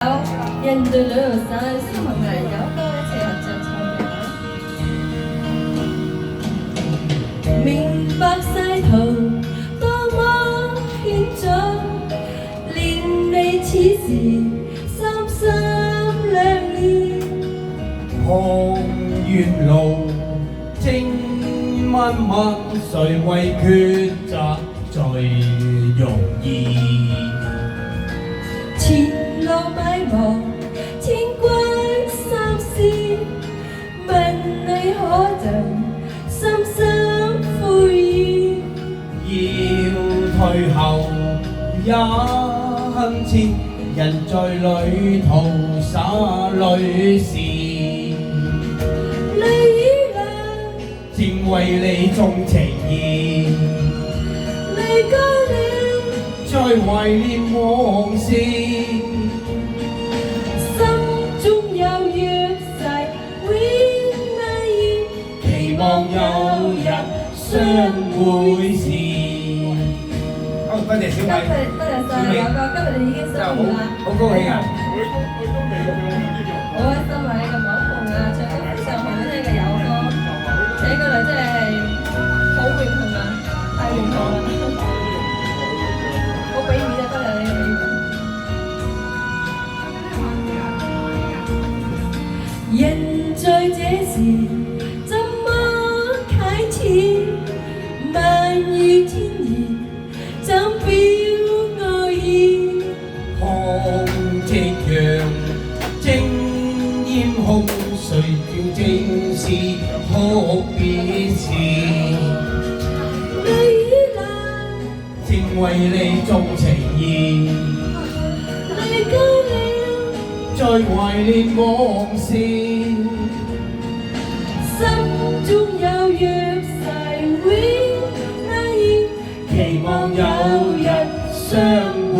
人對兩個生小朋友有歌一齊合唱唱嘅。明白世途多麼險阻，連你此時三心兩意。看遠路正漫漫，誰為抉擇最容易？前路迷茫，千關心思，問你可曾深深悔意？要退後也向前，人在旅途灑淚時，淚與淚，正為你種情意。淚乾了，再懷念往事，心中有約誓永難言，期望有日相會時。好，多謝小米，多謝晒兩個，今日你已經收工啦，好高興啊！好開心啊！呢個網紅啊，唱得非常好聽嘅友歌，寫過嚟真係好榮幸啊，太榮幸啦！好俾面啊，多謝你俾面。人在這時怎麼啟齒？萬語千言怎表愛意？看夕陽正豔紅，誰叫正是可別時？淚與淚，正為你種情意。淚乾了，再懷念往事，心中有約誓永難言，期望有日相會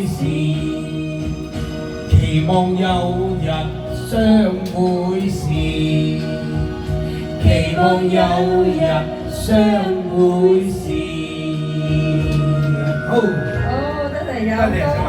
時，期望有日相會時，期望有日相會時。好，好，多謝友哥。